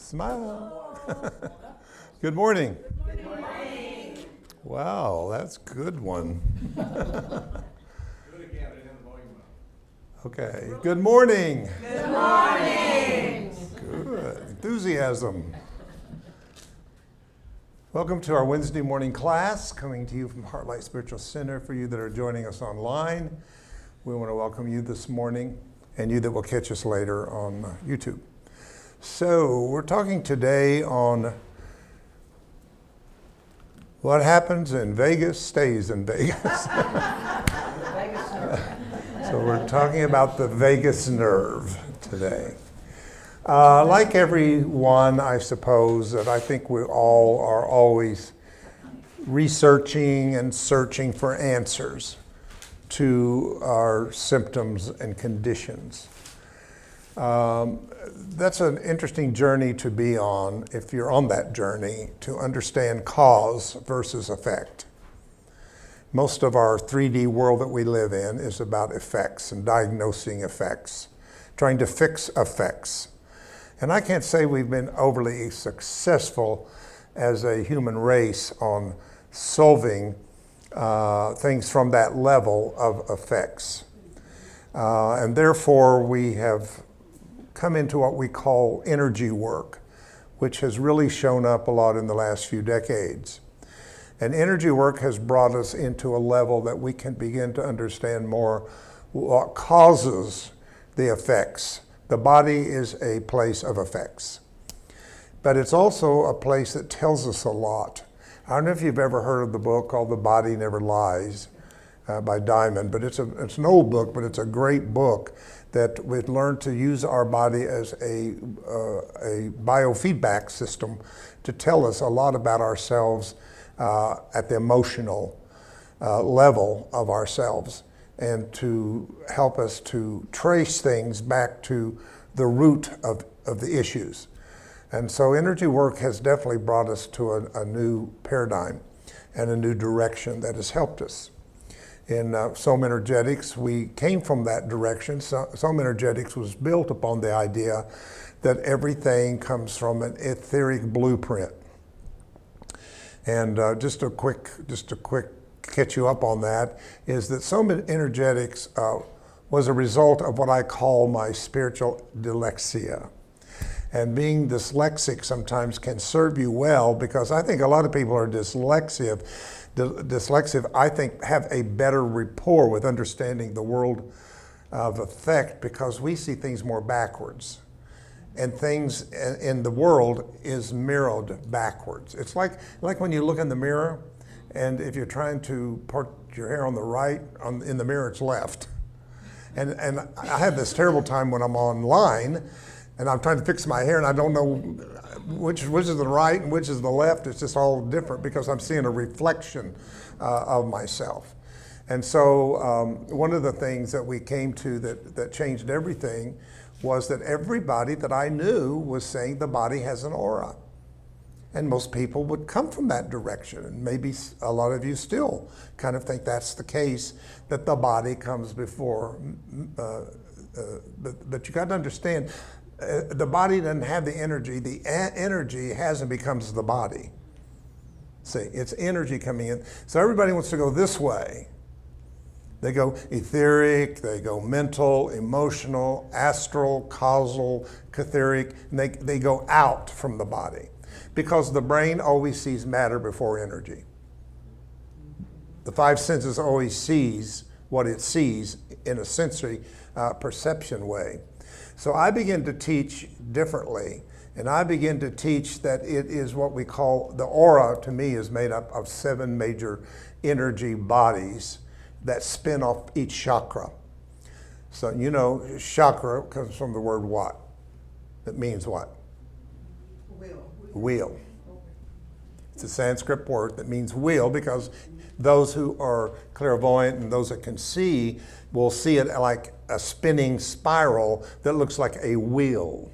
Smile. Good morning. Good morning. Wow, that's a good one. Do it again. I didn't have the volume up. Okay. Good morning. Good morning. Good. Enthusiasm. Welcome to our Wednesday morning class, coming to you from HeartLight Spiritual Center. For you that are joining us online, we want to welcome you this morning, and you that will catch us later on YouTube. So we're talking today on what happens in Vegas stays in Vegas. So we're talking about the vagus nerve today. Like everyone, I suppose, that I think we all are always researching and searching for answers to our symptoms and conditions. That's an interesting journey to be on, if you're on that journey, to understand cause versus effect. Most of our 3D world that we live in is about effects and diagnosing effects, trying to fix effects. And I can't say we've been overly successful as a human race on solving things from that level of effects. And therefore we have come into what we call energy work, which has really shown up a lot in the last few decades. And energy work has brought us into a level that we can begin to understand more what causes the effects. The body is a place of effects, but it's also a place that tells us a lot. I don't know if you've ever heard of the book called The Body Never Lies by Diamond, but it's an old book, but it's a great book that we've learned to use our body as a biofeedback system to tell us a lot about ourselves at the emotional level of ourselves, and to help us to trace things back to the root of the issues. And so energy work has definitely brought us to a new paradigm and a new direction that has helped us. In Some Energetics, we came from that direction. Some Energetics was built upon the idea that everything comes from an etheric blueprint. And just a quick catch you up on that is that Some Energetics was a result of what I call my spiritual dyslexia. And being dyslexic sometimes can serve you well, because I think a lot of people are dyslexic, I think, have a better rapport with understanding the world of effect, because we see things more backwards. And things in the world is mirrored backwards. It's like when you look in the mirror, and if you're trying to part your hair on the right, in the mirror it's left. And I have this terrible time when I'm online, and I'm trying to fix my hair, and I don't know which is the right and which is the left. It's just all different because I'm seeing a reflection of myself. And so one of the things that we came to that changed everything was that everybody that I knew was saying the body has an aura. And most people would come from that direction. And maybe a lot of you still kind of think that's the case, that the body comes before. But you got to understand, the body doesn't have the energy. The energy has and becomes the body. See, it's energy coming in. So everybody wants to go this way. They go etheric, they go mental, emotional, astral, causal, catheric, and they go out from the body, because the brain always sees matter before energy. The five senses always sees what it sees in a sensory perception way. So I begin to teach differently, and I begin to teach that it is what we call, the aura to me is made up of 7 major energy bodies that spin off each chakra. So you know, chakra comes from the word what? It means what? Wheel. It's a Sanskrit word that means wheel, because those who are clairvoyant and those that can see will see it like a spinning spiral that looks like a wheel.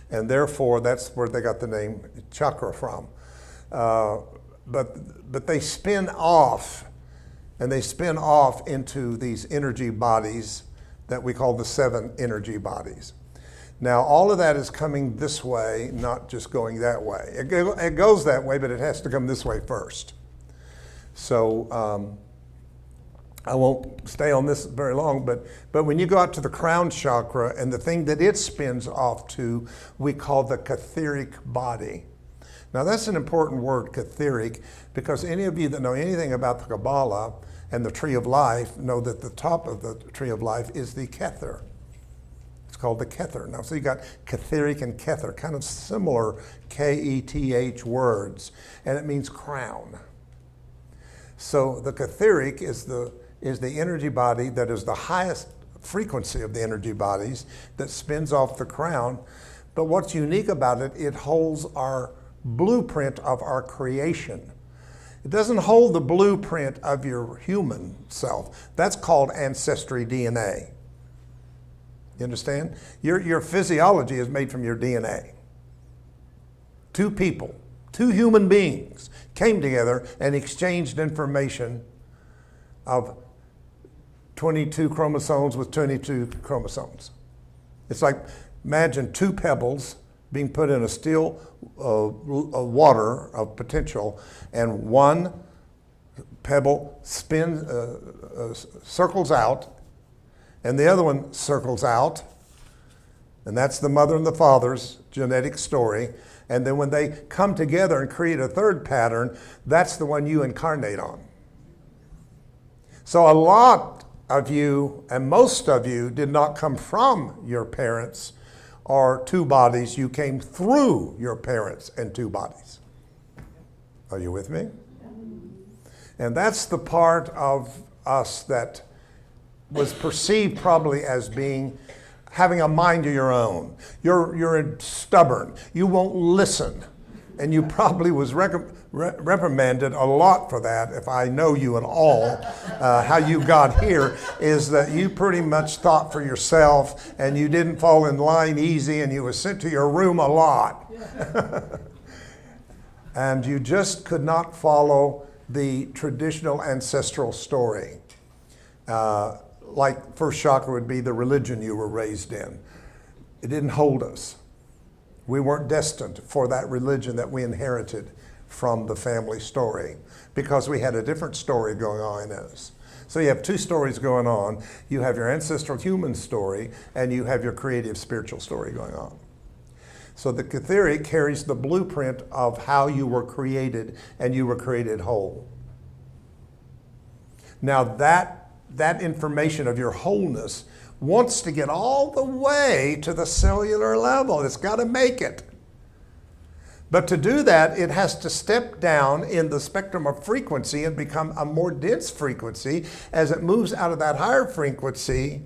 And therefore, that's where they got the name chakra from. But they spin off, and they spin off into these energy bodies that we call the 7 energy bodies. Now, all of that is coming this way, not just going that way. It goes that way, but it has to come this way first. So I won't stay on this very long, but when you go out to the crown chakra and the thing that it spins off to, we call the etheric body. Now, that's an important word, etheric, because any of you that know anything about the Kabbalah and the tree of life know that the top of the tree of life is the kether. It's called the kether. Now, so you got etheric and kether, kind of similar K-E-T-H words, and it means crown. So the etheric is the energy body that is the highest frequency of the energy bodies that spins off the crown. But what's unique about it, it holds our blueprint of our creation. It doesn't hold the blueprint of your human self. That's called ancestry DNA. You understand? Your physiology is made from your DNA. Two people, two human beings came together and exchanged information of 22 chromosomes with 22 chromosomes. It's like, imagine two pebbles being put in a still water of potential, and one pebble circles out, and the other one circles out, and that's the mother and the father's genetic story. And then when they come together and create a third pattern, that's the one you incarnate on. So a lot of you, and most of you, did not come from your parents or two bodies. You came through your parents and two bodies. Are you with me? And that's the part of us that was perceived probably as being having a mind of your own. You're stubborn. You won't listen. And you probably was reprimanded a lot for that. If I know you at all, how you got here is that you pretty much thought for yourself and you didn't fall in line easy and you were sent to your room a lot. And you just could not follow the traditional ancestral story. Like first chakra would be the religion you were raised in. It didn't hold us. We weren't destined for that religion that we inherited from the family story because we had a different story going on in us. So you have two stories going on. You have your ancestral human story and you have your creative spiritual story going on. So the etheric carries the blueprint of how you were created and you were created whole. Now that information of your wholeness wants to get all the way to the cellular level. It's got to make it. But to do that, it has to step down in the spectrum of frequency and become a more dense frequency as it moves out of that higher frequency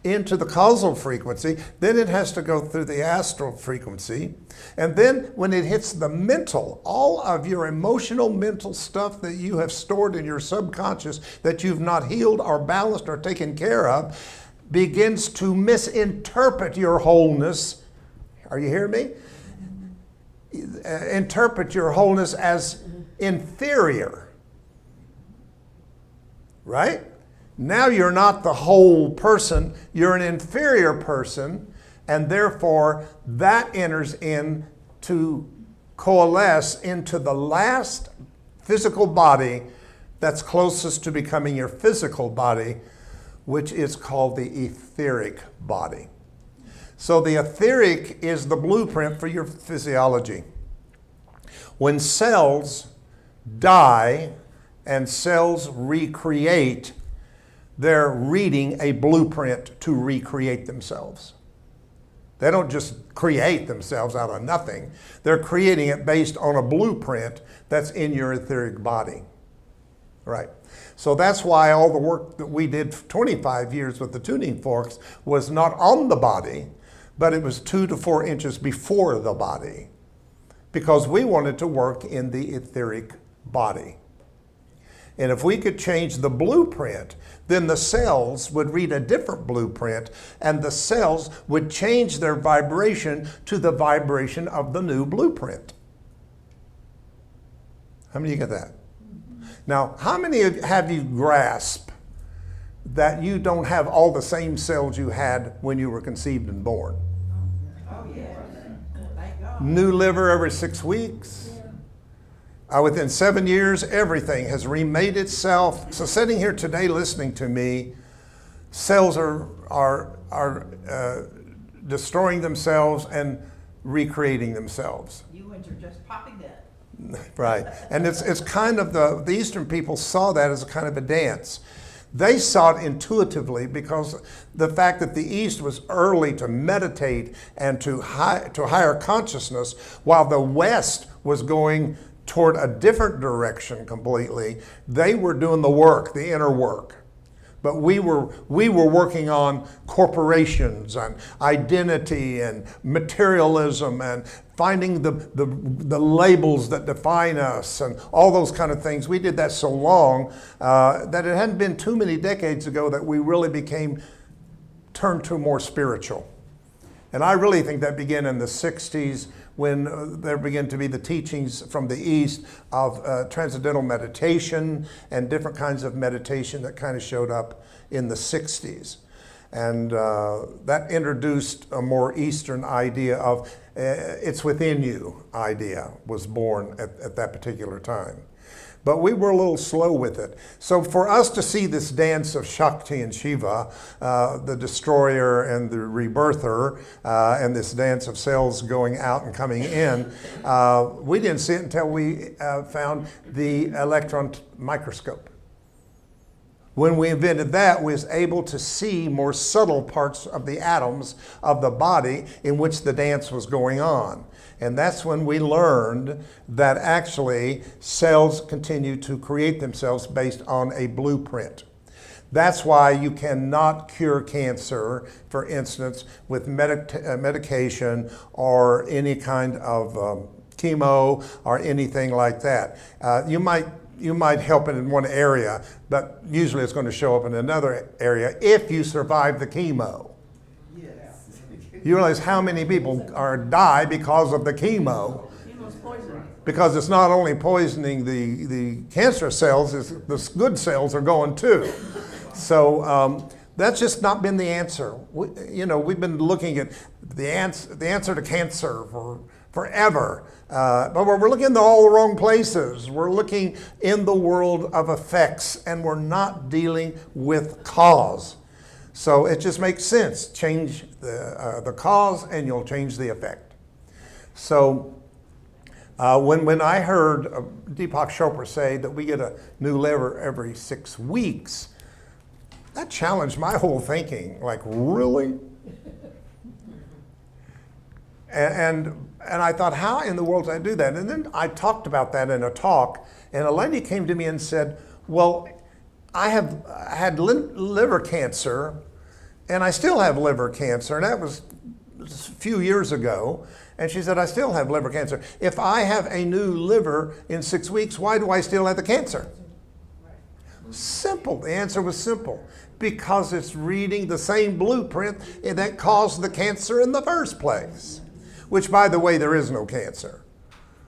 into the causal frequency. Then it has to go through the astral frequency. And then when it hits the mental, all of your emotional mental stuff that you have stored in your subconscious that you've not healed or balanced or taken care of begins to misinterpret your wholeness. Are you hearing me? Interpret your wholeness as inferior. Right? Now you're not the whole person, you're an inferior person, and therefore that enters in to coalesce into the last physical body that's closest to becoming your physical body, which is called the etheric body. So the etheric is the blueprint for your physiology. When cells die and cells recreate, they're reading a blueprint to recreate themselves. They don't just create themselves out of nothing. They're creating it based on a blueprint that's in your etheric body. Right. So that's why all the work that we did for 25 years with the tuning forks was not on the body, but it was 2 to 4 inches before the body, because we wanted to work in the etheric body. And if we could change the blueprint, then the cells would read a different blueprint, and the cells would change their vibration to the vibration of the new blueprint. How many of you get that? Now, how many have you grasped that you don't have all the same cells you had when you were conceived and born? Oh, yes. Thank God. New liver every 6 weeks. Within 7 years, everything has remade itself. So sitting here today listening to me, cells are destroying themselves and recreating themselves. You went to just popping up. Right. And it's kind of the Eastern people saw that as a kind of a dance. They saw it intuitively because the fact that the East was early to meditate and to higher consciousness, while the West was going toward a different direction completely. They were doing the work, the inner work. But we were working on corporations and identity and materialism and finding the labels that define us and all those kind of things. We did that so long that it hadn't been too many decades ago that we really turned to more spiritual. And I really think that began in the 60s when there began to be the teachings from the East of transcendental meditation and different kinds of meditation that kind of showed up in the 60s. And that introduced a more Eastern idea of it's within you idea was born at that particular time. But we were a little slow with it. So for us to see this dance of Shakti and Shiva, the destroyer and the rebirther, and this dance of cells going out and coming in, we didn't see it until we found the electron microscope. When we invented that, we was able to see more subtle parts of the atoms of the body in which the dance was going on. And that's when we learned that actually cells continue to create themselves based on a blueprint. That's why you cannot cure cancer, for instance, with medication or any kind of chemo or anything like that. You might help it in one area, but usually it's going to show up in another area if you survive the chemo. You realize how many people die because of the chemo. Chemo's poison. Because it's not only poisoning the cancer cells, the good cells are going too. So that's just not been the answer. We've been looking at the answer to cancer for forever. But we're looking in all the wrong places. We're looking in the world of effects, and we're not dealing with cause. So it just makes sense. Change the cause, and you'll change the effect. So when I heard Deepak Chopra say that we get a new liver every 6 weeks, that challenged my whole thinking. Like, really? And I thought, how in the world did I do that? And then I talked about that in a talk, and a lady came to me and said, well, I have had liver cancer, and I still have liver cancer, and that was a few years ago. And she said, I still have liver cancer. If I have a new liver in 6 weeks, why do I still have the cancer? Simple. The answer was simple. Because it's reading the same blueprint that caused the cancer in the first place. Which, by the way, there is no cancer.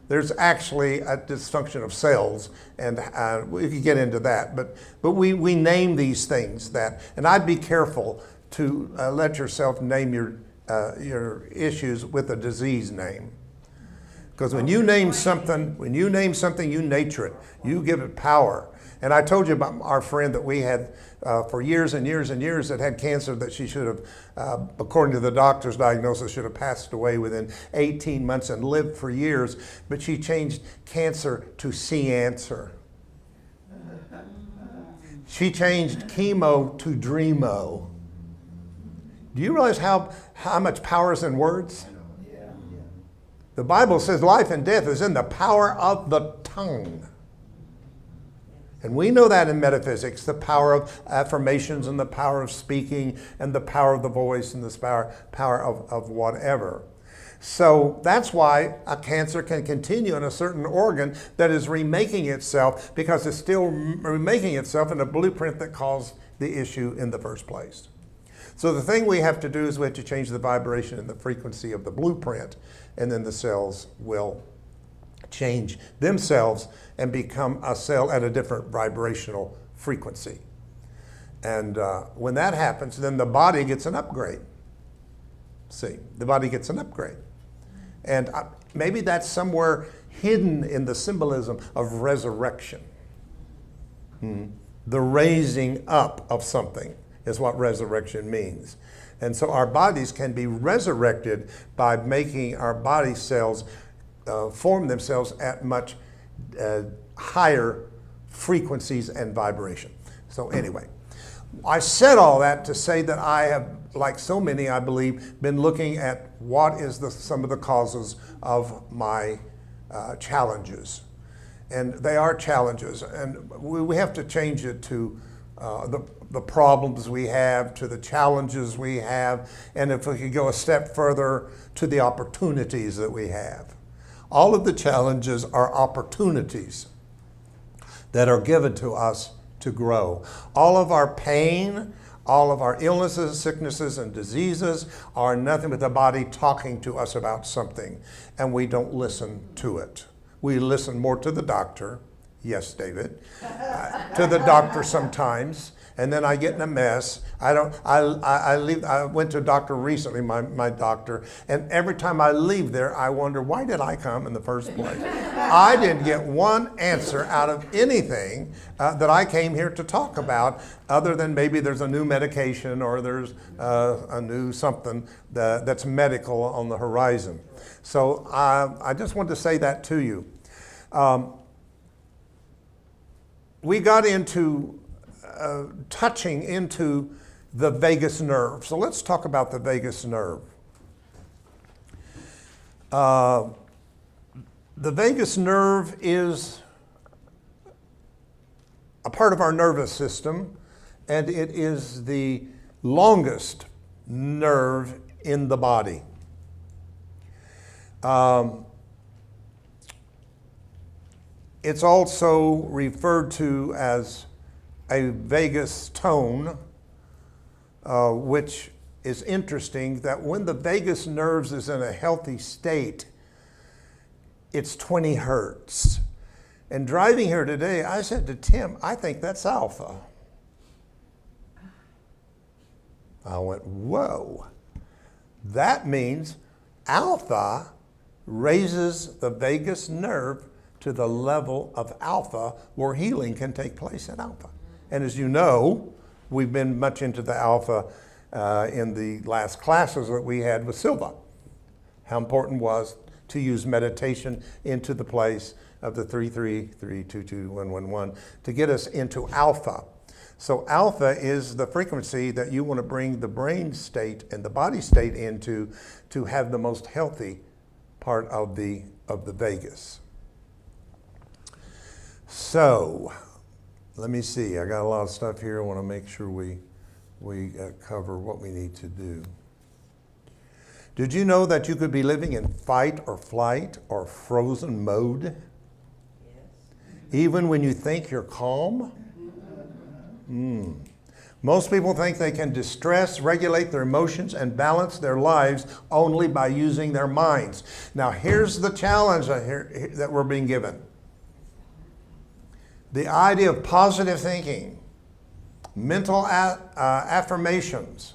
There's actually a dysfunction of cells, and we could get into that. But we name these things that, and I'd be careful to let yourself name your issues with a disease name. Because when you name something, you nature it. You give it power. And I told you about our friend that we had for years and years and years that had cancer that she should have, according to the doctor's diagnosis, should have passed away within 18 months and lived for years. But she changed cancer to see-answer. She changed chemo to dreamo. Do you realize how much power is in words? The Bible says life and death is in the power of the tongue. And we know that in metaphysics, the power of affirmations and the power of speaking and the power of the voice and the power of whatever. So that's why a cancer can continue in a certain organ that is remaking itself, because it's still remaking itself in a blueprint that caused the issue in the first place. So the thing we have to do is we have to change the vibration and the frequency of the blueprint, and then the cells will change themselves and become a cell at a different vibrational frequency. And when that happens, then the body gets an upgrade. See, the body gets an upgrade. And maybe that's somewhere hidden in the symbolism of resurrection. The raising up of something is what resurrection means. And so our bodies can be resurrected by making our body cells form themselves at much higher frequencies and vibration. So anyway, I said all that to say that I have, like so many, I believe, been looking at what is some of the causes of my challenges. And they are challenges, and we have to change it to the problems we have, to the challenges we have, and if we could go a step further, to the opportunities that we have. All of the challenges are opportunities that are given to us to grow. All of our pain, all of our illnesses, sicknesses, and diseases are nothing but the body talking to us about something, and we don't listen to it. We listen more to the doctor. Yes, David. To the doctor sometimes, and then I get in a mess. I leave. I went to a doctor recently, my doctor, and every time I leave there, I wonder, why did I come in the first place? I didn't get one answer out of anything that I came here to talk about, other than maybe there's a new medication or there's a new something that's medical on the horizon. So I just wanted to say that to you. We got into touching into the vagus nerve. So let's talk about the vagus nerve. The vagus nerve is a part of our nervous system, and it is the longest nerve in the body. It's also referred to as a vagus tone, which is interesting that when the vagus nerves is in a healthy state, it's 20 hertz. And driving here today, I said to Tim, I think that's alpha. I went, whoa. That means alpha raises the vagus nerve to the level of alpha where healing can take place at alpha. And as you know, we've been much into the alpha in the last classes that we had with Silva. How important was to use meditation into the place of the 3-3-3-2-2-1-1-1 to get us into alpha. So alpha is the frequency that you want to bring the brain state and the body state into to have the most healthy part of the vagus. So, let me see. I got a lot of stuff here. I want to make sure we cover what we need to do. Did you know that you could be living in fight or flight or frozen mode? Yes. Even when you think you're calm? Most people think they can distress, regulate their emotions, and balance their lives only by using their minds. Now, here's the challenge that we're being given. The idea of positive thinking, mental affirmations,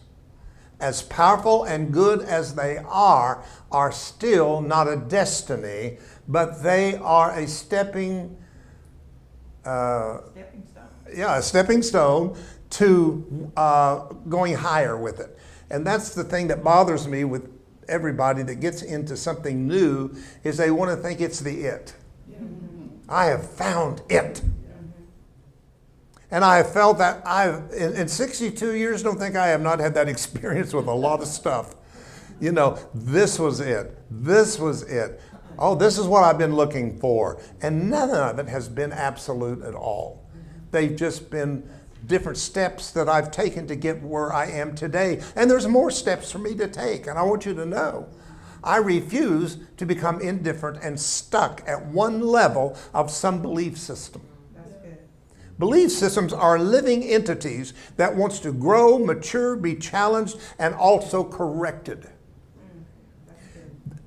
as powerful and good as they are still not a destiny, but they are a stepping stone to going higher with it. And that's the thing that bothers me with everybody that gets into something new, is they want to think it's the it. I have found it. And I have felt that in 62 years, don't think I have not had that experience with a lot of stuff. You know, this was it. This was it. Oh, this is what I've been looking for. And none of it has been absolute at all. They've just been different steps that I've taken to get where I am today. And there's more steps for me to take. And I want you to know, I refuse to become indifferent and stuck at one level of some belief system. Belief systems are living entities that wants to grow, mature, be challenged, and also corrected.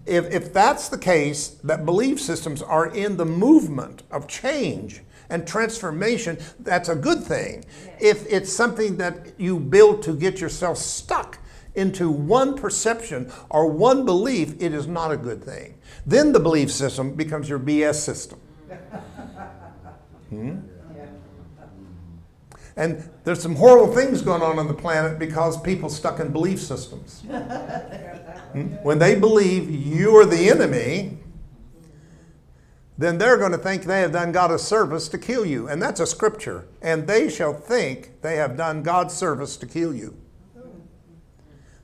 If that's the case, that belief systems are in the movement of change and transformation, that's a good thing. If it's something that you build to get yourself stuck into one perception or one belief, it is not a good thing. Then the belief system becomes your BS system. And there's some horrible things going on the planet because people stuck in belief systems. When they believe you are the enemy, then they're going to think they have done God a service to kill you. And that's a scripture. And they shall think they have done God's service to kill you.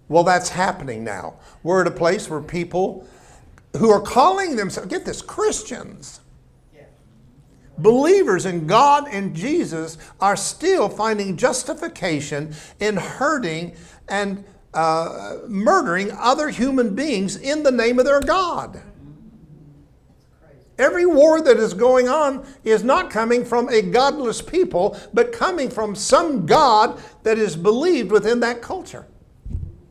Well, that's happening now. We're at a place where people who are calling themselves, get this, Christians, believers in God and Jesus, are still finding justification in hurting and murdering other human beings in the name of their God. Every war that is going on is not coming from a godless people, but coming from some God that is believed within that culture.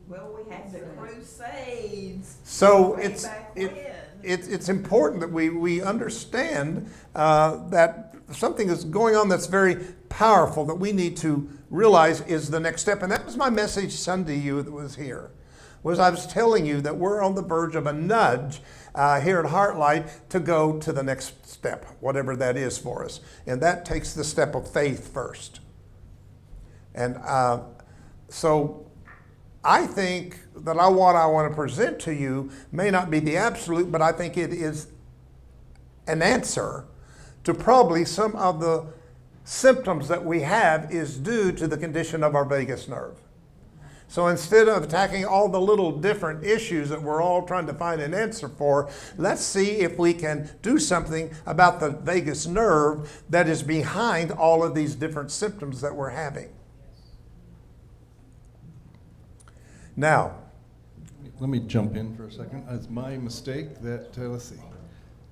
Well, we had the Crusades. So way it's back when. it's important that we understand that something is going on that's very powerful that we need to realize is the next step. And that was my message Sunday to you that was here. Was I was telling you that we're on the verge of a nudge here at HeartLight to go to the next step, whatever that is for us. And that takes the step of faith first. And so I think that what I want to present to you may not be the absolute, but I think it is an answer to probably some of the symptoms that we have is due to the condition of our vagus nerve. So instead of attacking all the little different issues that we're all trying to find an answer for, let's see if we can do something about the vagus nerve that is behind all of these different symptoms that we're having. Now, Let me jump in for a second. It's my mistake that, let's see.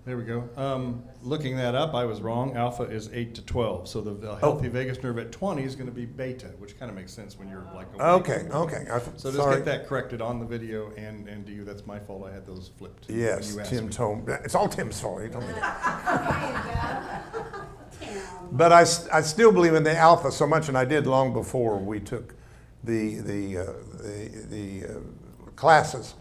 There we go. Looking that up, I was wrong. Alpha is 8 to 12. So the healthy vagus nerve at 20 is going to be beta, which kind of makes sense when you're like awake. Okay. So just get that corrected on the video and to you. That's my fault. I had those flipped. Yes, when you asked Tim me. told me. It's all Tim's fault. He told me. But I still believe in the alpha so much, and I did long before we took the classes.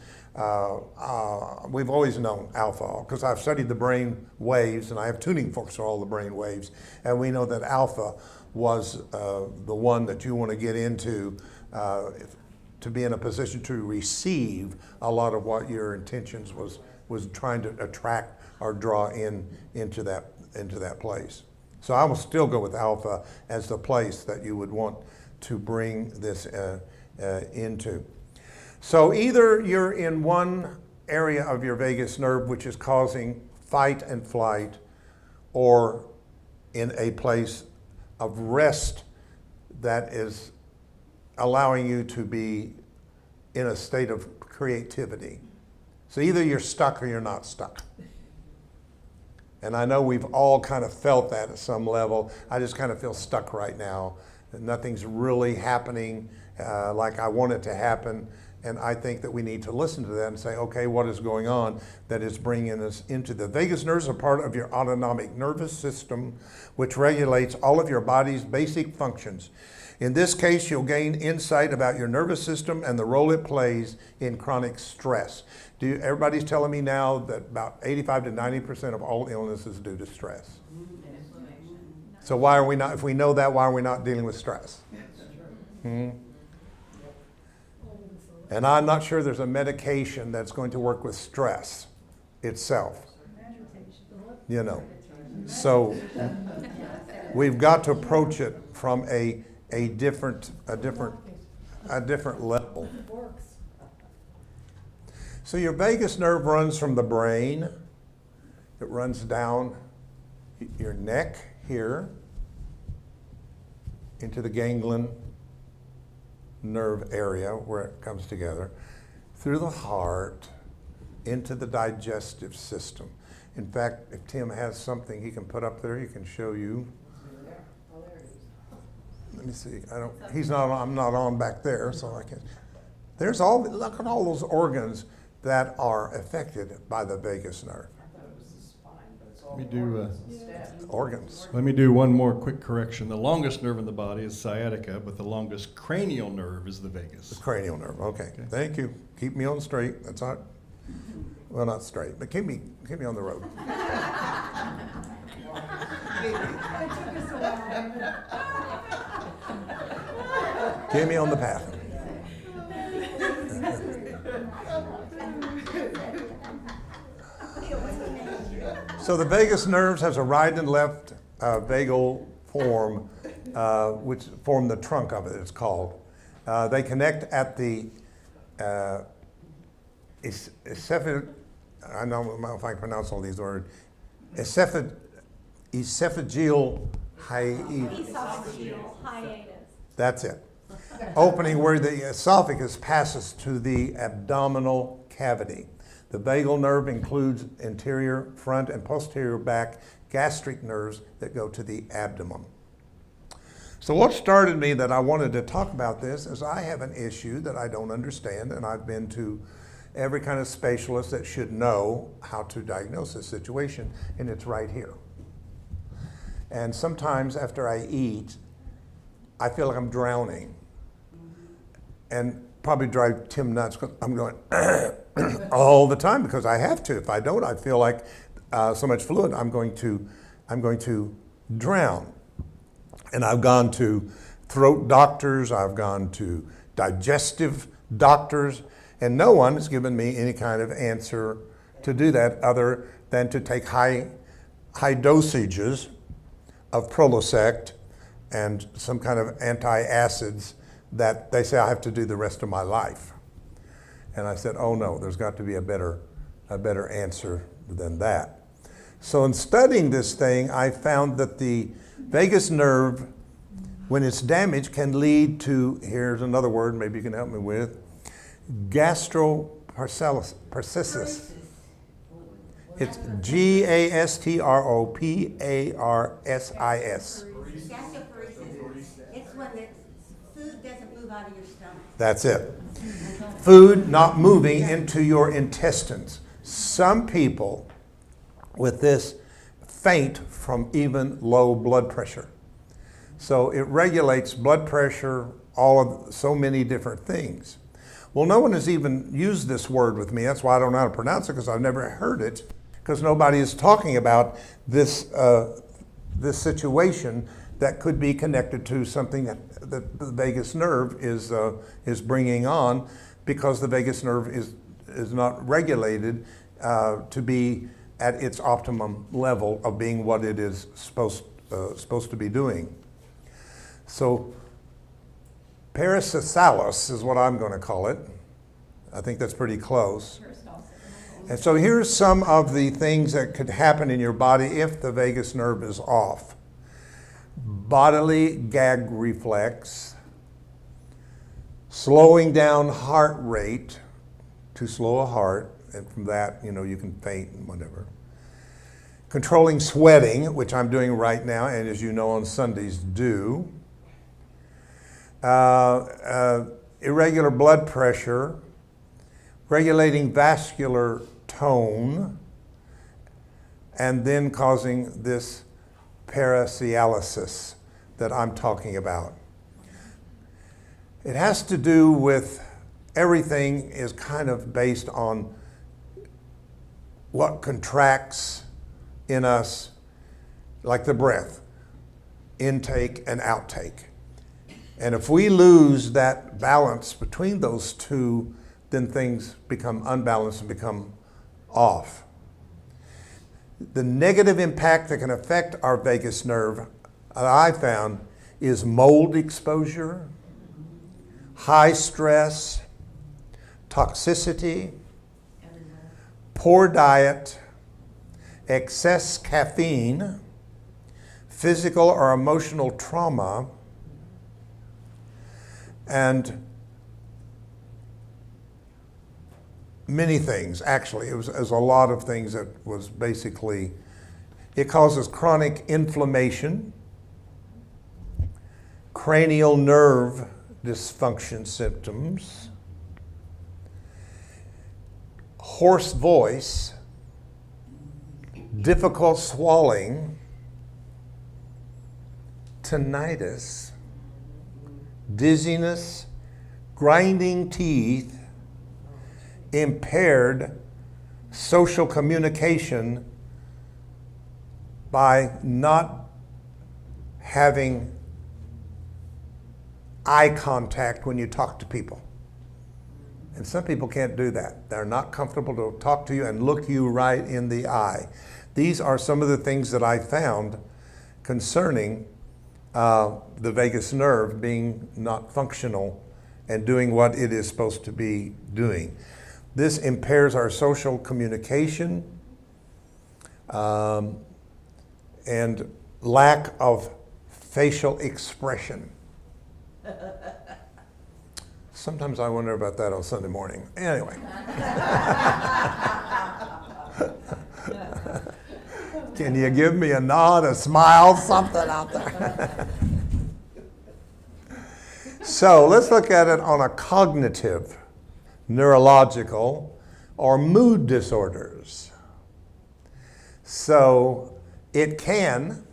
We've always known alpha because I've studied the brain waves and I have tuning forks for all the brain waves, and we know that alpha was the one that you want to get into to be in a position to receive a lot of what your intentions was trying to attract or draw into that place. So I will still go with alpha as the place that you would want to bring this into. So either you're in one area of your vagus nerve which is causing fight and flight, or in a place of rest that is allowing you to be in a state of creativity. So either you're stuck or you're not stuck. And I know we've all kind of felt that at some level. I just kind of feel stuck right now. Nothing's really happening like I want it to happen. And I think that we need to listen to that and say, okay, what is going on that is bringing us into the vagus nerves are part of your autonomic nervous system, which regulates all of your body's basic functions. In this case, you'll gain insight about your nervous system and the role it plays in chronic stress. Everybody's telling me now that about 85 to 90% of all illness is due to stress. So why are we not, if we know that, why are we not dealing with stress? And I'm not sure there's a medication that's going to work with stress itself. You know, so we've got to approach it from a different level. So your vagus nerve runs from the brain. It runs down your neck here into the ganglion nerve area where it comes together, through the heart, into the digestive system. In fact, if Tim has something he can put up there, he can show you. Let me see. I'm not on back there, so I can. Look at all those organs that are affected by the vagus nerve. I thought it was the spine, but it's Let me do. Organs. Let me do one more quick correction. The longest nerve in the body is sciatica, but the longest cranial nerve is the vagus. The cranial nerve. Okay. Thank you. Keep me on straight. That's not, well, not straight, but keep me on the road. Keep me on the path. So the vagus nerves has a right and left vagal form, which form the trunk of it, it's called. They connect at the esophageal, I don't know if I can pronounce all these words, esophageal hiatus. That's it. Opening where the esophagus passes to the abdominal cavity. The vagal nerve includes anterior, front, and posterior back gastric nerves that go to the abdomen. So what started me that I wanted to talk about this is I have an issue that I don't understand, and I've been to every kind of specialist that should know how to diagnose this situation, and it's right here. And sometimes after I eat, I feel like I'm drowning. And probably drive Tim nuts because I'm going all the time because I have to. If I don't, I feel like so much fluid, I'm going to drown. And I've gone to throat doctors, I've gone to digestive doctors, and no one has given me any kind of answer to do that other than to take high dosages of Prolosect and some kind of antacids that they say I have to do the rest of my life. And I said, oh no, there's got to be a better answer than that. So in studying this thing, I found that the vagus nerve, when it's damaged, can lead to, here's another word maybe you can help me with, gastroparesis. It's GASTROPARSIS. Gastroparesis. It's when the food doesn't move out of your stomach. That's it. Food not moving into your intestines. Some people with this faint from even low blood pressure. So it regulates blood pressure, all of so many different things. Well, no one has even used this word with me. That's why I don't know how to pronounce it, because I've never heard it, because nobody is talking about this this situation that could be connected to something that the vagus nerve is bringing on, because the vagus nerve is not regulated to be at its optimum level of being what it is supposed to be doing. So paracesalis is what I'm going to call it. I think that's pretty close. And so here's some of the things that could happen in your body if the vagus nerve is off. Bodily gag reflex, slowing down heart rate, too slow a heart, and from that, you can faint and whatever. Controlling sweating, which I'm doing right now, and as you know on Sundays do. Irregular blood pressure, regulating vascular tone, and then causing this paracealysis that I'm talking about. It has to do with everything is kind of based on what contracts in us, like the breath, intake and outtake. And if we lose that balance between those two, then things become unbalanced and become off. The negative impact that can affect our vagus nerve, I found, is mold exposure, high stress, toxicity, poor diet, excess caffeine, physical or emotional trauma, and many things. Actually, it was a lot of things that was basically, it causes chronic inflammation, cranial nerve dysfunction symptoms, hoarse voice, difficult swallowing, tinnitus, dizziness, grinding teeth, impaired social communication by not having eye contact when you talk to people. And some people can't do that. They're not comfortable to talk to you and look you right in the eye. These are some of the things that I found concerning the vagus nerve being not functional and doing what it is supposed to be doing. This impairs our social communication and lack of facial expression. Sometimes I wonder about that on Sunday morning. Anyway. Can you give me a nod, a smile, something out there? So let's look at it on a cognitive, neurological, or mood disorders. So it can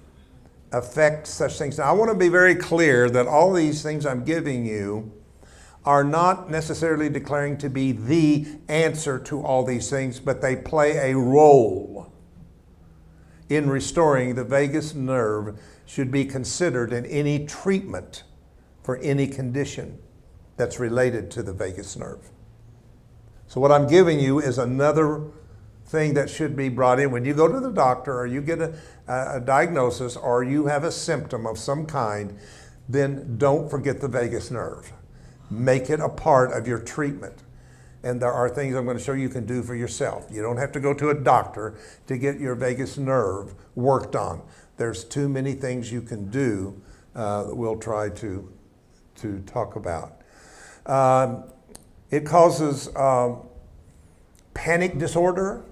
affect such things. Now, I want to be very clear that all these things I'm giving you are not necessarily declaring to be the answer to all these things, but they play a role in restoring the vagus nerve, should be considered in any treatment for any condition that's related to the vagus nerve. So what I'm giving you is another thing that should be brought in. When you go to the doctor or you get a diagnosis or you have a symptom of some kind, then don't forget the vagus nerve. Make it a part of your treatment. And there are things I'm going to show you can do for yourself. You don't have to go to a doctor to get your vagus nerve worked on. There's too many things you can do that we'll try to talk about. It causes panic disorder,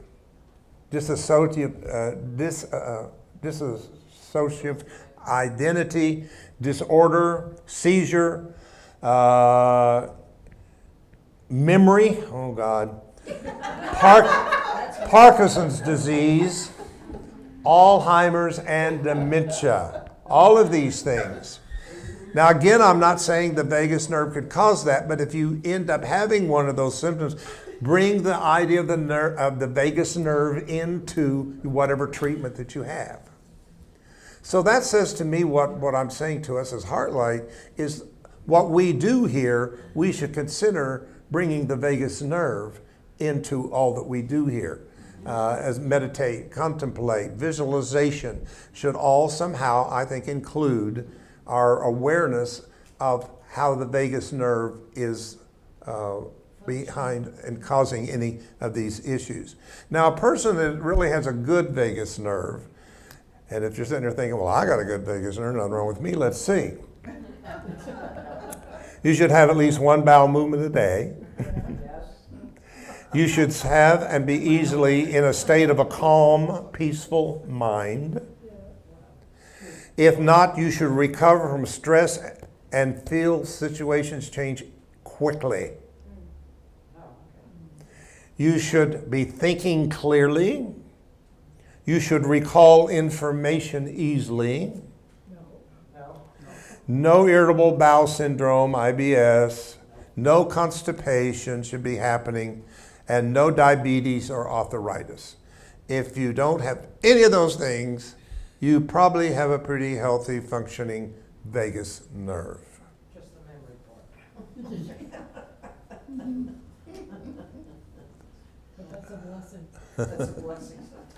dissociative identity disorder, seizure, memory, oh God, Parkinson's disease, Alzheimer's, and dementia. All of these things. Now again, I'm not saying the vagus nerve could cause that, but if you end up having one of those symptoms, bring the idea of the vagus nerve into whatever treatment that you have. So that says to me what I'm saying to us as HeartLight is what we do here, we should consider bringing the vagus nerve into all that we do here. As meditate, contemplate, visualization should all somehow, I think, include our awareness of how the vagus nerve is behind and causing any of these issues. Now, a person that really has a good vagus nerve, and if you're sitting there thinking, well, I got a good vagus nerve, nothing wrong with me, let's see. You should have at least one bowel movement a day. You should have and be easily in a state of a calm, peaceful mind. If not, you should recover from stress and feel situations change quickly. You should be thinking clearly. You should recall information easily. No irritable bowel syndrome, IBS. No constipation should be happening. And no diabetes or arthritis. If you don't have any of those things, you probably have a pretty healthy, functioning vagus nerve. Just the memory part. But that's a blessing. That's a blessing sometimes.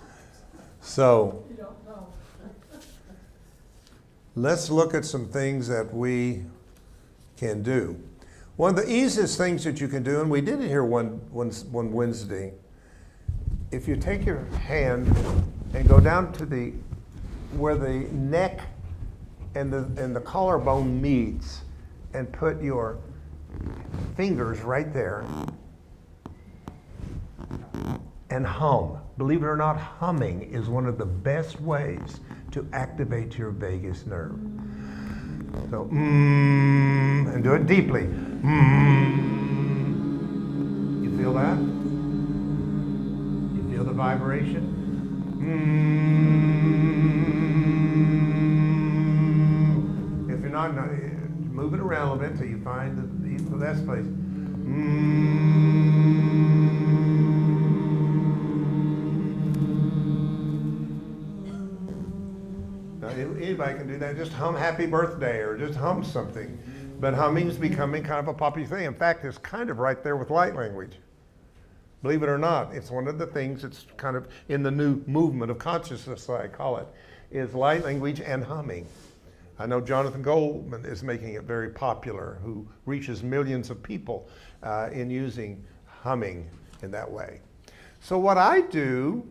So, You don't know. let's look at some things that we can do. One of the easiest things that you can do, and we did it here one Wednesday, if you take your hand and go down to where the neck and the collarbone meets, and put your fingers right there and hum. Believe it or not, humming is one of the best ways to activate your vagus nerve. So, and do it deeply. You feel that? You feel the vibration? If you're not, move it around a little bit until you find the best place. Now, anybody can do that. Just hum happy birthday or just hum something. But humming is becoming kind of a popular thing. In fact, it's kind of right there with light language. Believe it or not, it's one of the things that's kind of in the new movement of consciousness, I call it, is light language and humming. I know Jonathan Goldman is making it very popular, who reaches millions of people in using humming in that way. So what I do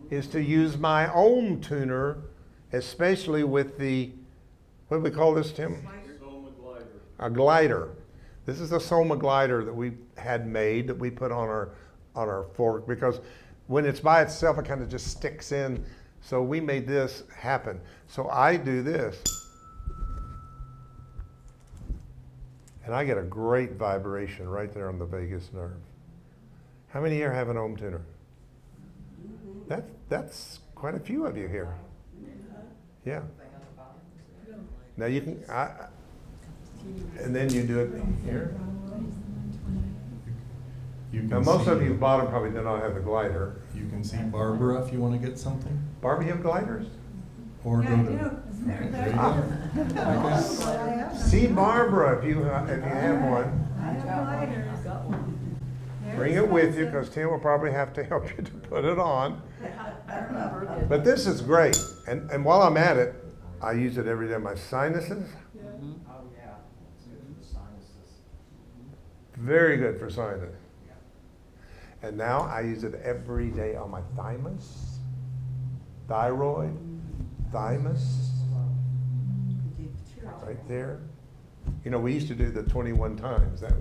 is to use my own tuner, especially with the, what do we call this, Tim? Soma glider. A glider. This is a Soma glider that we had made that we put on our fork, because when it's by itself it kind of just sticks in. So we made this happen. So I do this, and I get a great vibration right there on the vagus nerve. How many here have an ohm tuner? That's quite a few of you here. Yeah. Now you can, and then you do it here. Now most of you bottom probably do not have the glider. You can see Barbara if you want to get something. Barbie, you have gliders? Or Yeah, go I to. do. Okay, there you go. I guess. See Barbara if you have one. I have gliders. Bring it with you, because Tim will probably have to help you to put it on. But this is great. And while I'm at it, I use it every day in my sinuses. Very good for sinus. And now I use it every day on my thymus, thyroid, thymus, right there. You know, we used to do the 21 times. That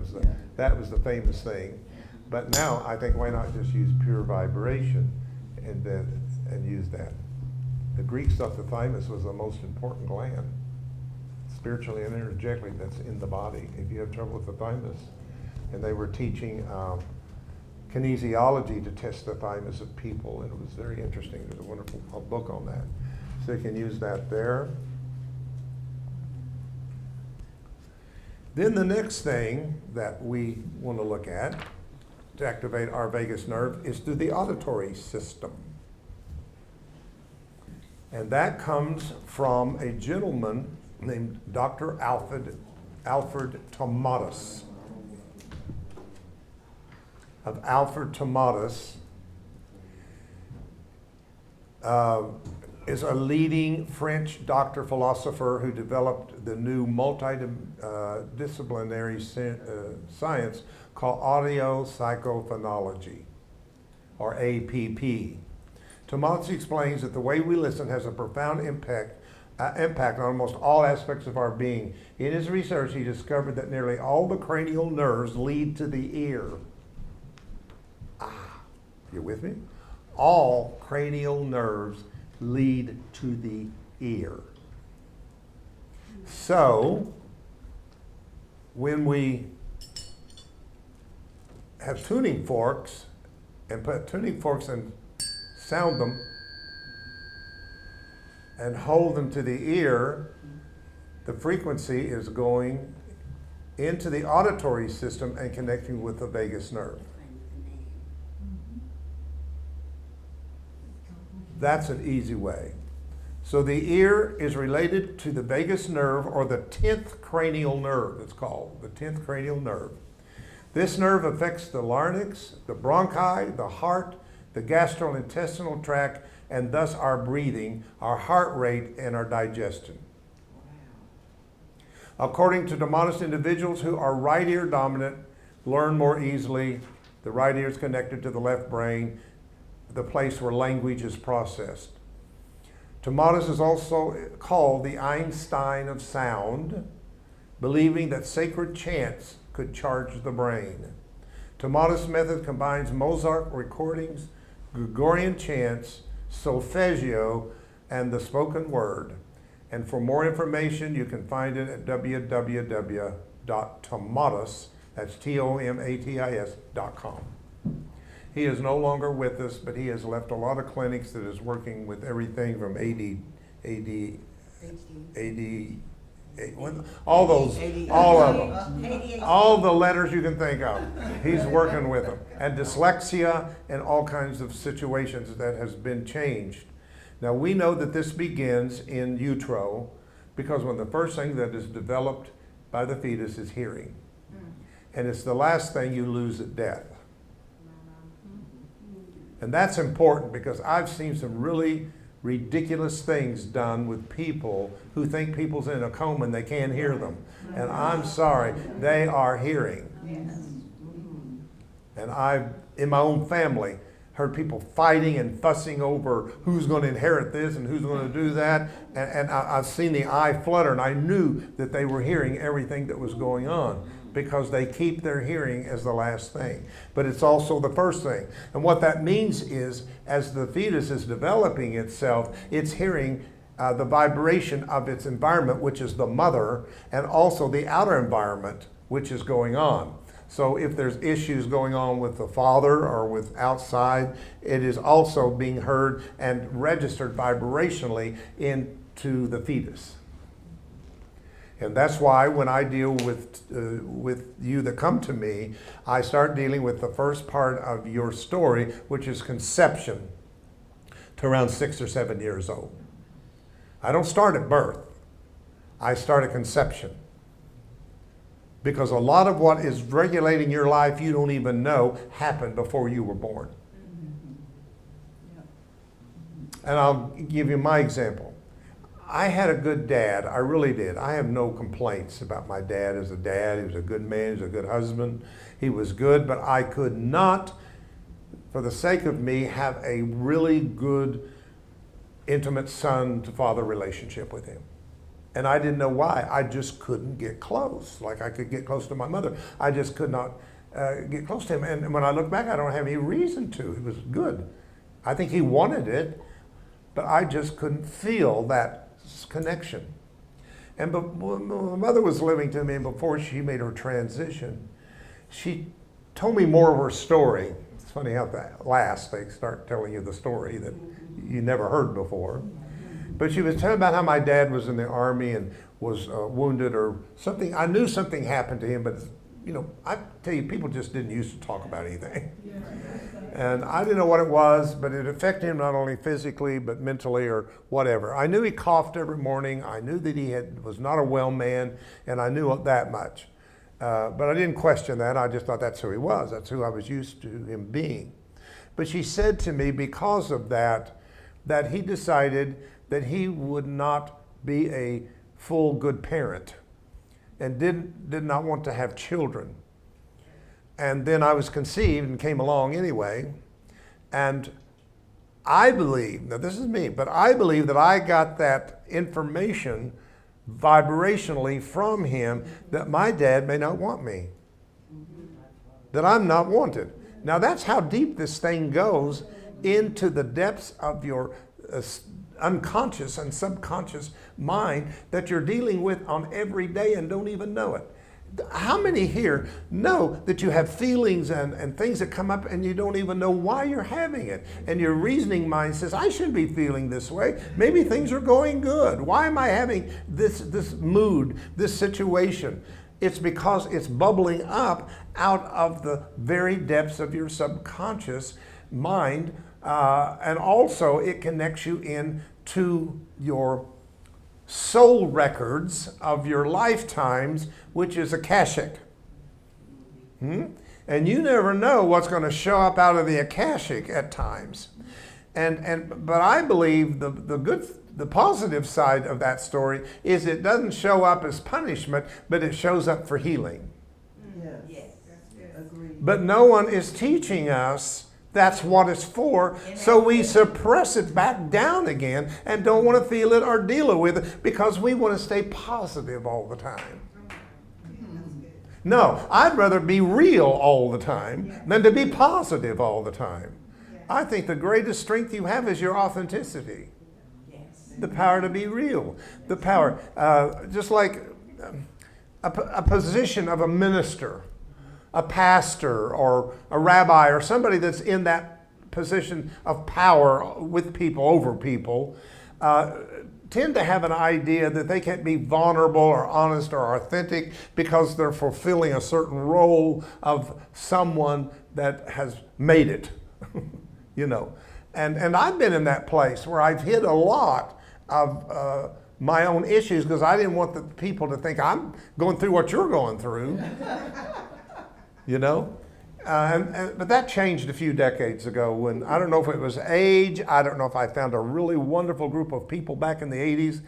was the famous thing. But now I think, why not just use pure vibration and use that? The Greeks thought the thymus was the most important gland, spiritually and energetically, that's in the body. If you have trouble with the thymus, and they were teaching kinesiology to test the thymus of people, and it was very interesting. There's a wonderful book on that. So you can use that there. Then the next thing that we want to look at to activate our vagus nerve is through the auditory system. And that comes from a gentleman named Dr. Alfred Tomatis. Of Alfred Tomatis is a leading French doctor philosopher who developed the new multidisciplinary science called audio psychophonology, or APP. Tomatis explains that the way we listen has a profound impact on almost all aspects of our being. In his research, he discovered that nearly all the cranial nerves lead to the ear. You with me? All cranial nerves lead to the ear. So, when we have tuning forks and put tuning forks and sound them and hold them to the ear, the frequency is going into the auditory system and connecting with the vagus nerve. That's an easy way. So the ear is related to the vagus nerve, or the 10th cranial nerve, it's called, the 10th cranial nerve. This nerve affects the larynx, the bronchi, the heart, the gastrointestinal tract, and thus our breathing, our heart rate, and our digestion. According to Tomatis, individuals who are right ear dominant learn more easily. The right ear is connected to the left brain, the place where language is processed. Tomatis is also called the Einstein of sound, believing that sacred chants could charge the brain. Tomatis' method combines Mozart recordings, Gregorian chants, solfeggio, and the spoken word. And for more information, you can find it at www.tomatis, that's Tomatis.com. He is no longer with us, but he has left a lot of clinics that is working with everything from all those, all of them. All the letters you can think of, he's working with them. And dyslexia and all kinds of situations that has been changed. Now we know that this begins in utero because one of the first things that is developed by the fetus is hearing. And it's the last thing you lose at death. And that's important because I've seen some really ridiculous things done with people who think people's in a coma and they can't hear them. And I'm sorry, they are hearing. And I've, in my own family, heard people fighting and fussing over who's going to inherit this and who's going to do that. And I've seen the eye flutter, and I knew that they were hearing everything that was going on because they keep their hearing as the last thing. But it's also the first thing. And what that means is, as the fetus is developing itself, it's hearing the vibration of its environment, which is the mother, and also the outer environment, which is going on. So if there's issues going on with the father or with outside, it is also being heard and registered vibrationally into the fetus. And that's why when I deal with you that come to me, I start dealing with the first part of your story, which is conception, to around 6 or 7 years old. I don't start at birth. I start at conception. Because a lot of what is regulating your life you don't even know happened before you were born. And I'll give you my example. I had a good dad, I really did. I have no complaints about my dad as a dad. He was a good man, he was a good husband. He was good, but I could not, for the sake of me, have a really good, intimate son-to-father relationship with him. And I didn't know why. I just couldn't get close. Like I could get close to my mother. I just could not get close to him. And when I look back, I don't have any reason to. It was good. I think he wanted it, but I just couldn't feel that connection. And when my mother was living to me before she made her transition, she told me more of her story. It's funny how that last they start telling you the story that you never heard before. But she was telling about how my dad was in the Army and was wounded or something. I knew something happened to him, but you know, I tell you, people just didn't used to talk about anything. And I didn't know what it was, but it affected him not only physically, but mentally or whatever. I knew he coughed every morning. I knew that he was not a well man, and I knew that much. But I didn't question that. I just thought that's who he was. That's who I was used to him being. But she said to me, because of that, that he decided that he would not be a full good parent and did not want to have children. And then I was conceived and came along anyway. And I believe, now this is me, but I believe that I got that information vibrationally from him that my dad may not want me, that I'm not wanted. Now that's how deep this thing goes into the depths of your unconscious and subconscious mind that you're dealing with on every day and don't even know it. How many here know that you have feelings and things that come up and you don't even know why you're having it? And your reasoning mind says, I shouldn't be feeling this way. Maybe things are going good. Why am I having this mood, this situation? It's because it's bubbling up out of the very depths of your subconscious mind. And also it connects you into your soul records of your lifetimes, which is Akashic. And you never know what's going to show up out of the Akashic at times. But I believe the positive side of that story is it doesn't show up as punishment, but it shows up for healing. Yes. Agreed. But no one is teaching us that's what it's for, so we suppress it back down again and don't want to feel it or deal with it because we want to stay positive all the time. No, I'd rather be real all the time than to be positive all the time. I think the greatest strength you have is your authenticity. The power to be real. The power, just like a position of a minister. a pastor or a rabbi or somebody that's in that position of power with people, over people, tend to have an idea that they can't be vulnerable or honest or authentic because they're fulfilling a certain role of someone that has made it, you know. And I've been in that place where I've hid a lot of my own issues because I didn't want the people to think I'm going through what you're going through, you know. But that changed a few decades ago when, I don't know if it was age, I don't know if I found a really wonderful group of people back in the 80s.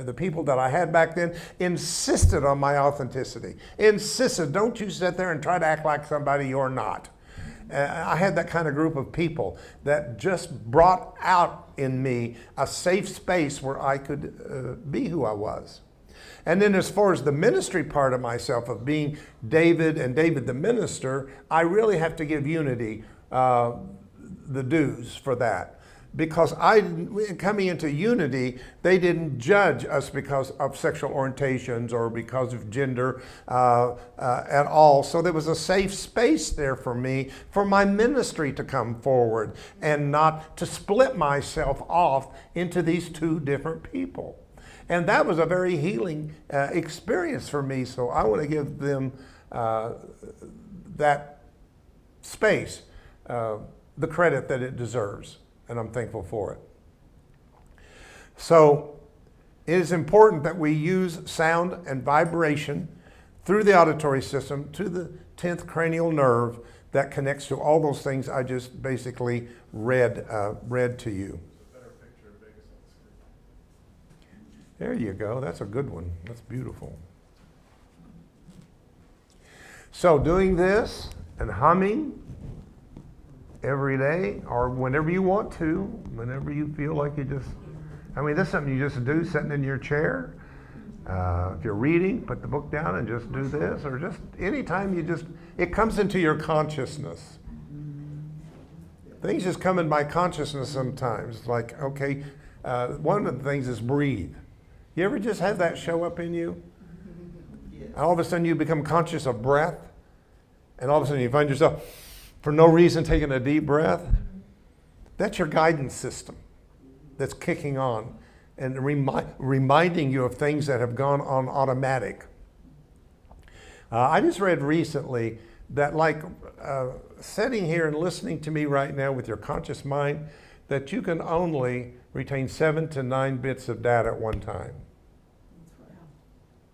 The people that I had back then insisted on my authenticity. Insisted, don't you sit there and try to act like somebody you're not. I had that kind of group of people that just brought out in me a safe space where I could be who I was. And then as far as the ministry part of myself, of being David and David the minister, I really have to give Unity the dues for that. Because coming into Unity, they didn't judge us because of sexual orientations or because of gender at all. So there was a safe space there for me, for my ministry to come forward and not to split myself off into these two different people. And that was a very healing experience for me. So I want to give them that space, the credit that it deserves. And I'm thankful for it. So it is important that we use sound and vibration through the auditory system to the 10th cranial nerve that connects to all those things I just basically read to you. There you go. That's a good one. That's beautiful. So doing this and humming every day or whenever you want to, whenever you feel like you just, I mean, this is something you just do sitting in your chair. If you're reading, put the book down and just do this, or just anytime it comes into your consciousness. Things just come in my consciousness sometimes. Like, okay, one of the things is breathe. You ever just have that show up in you? And all of a sudden you become conscious of breath, and all of a sudden you find yourself, for no reason, taking a deep breath. That's your guidance system that's kicking on and reminding you of things that have gone on automatic. I just read recently that, like sitting here and listening to me right now with your conscious mind, that you can only retain 7 to 9 bits of data at one time.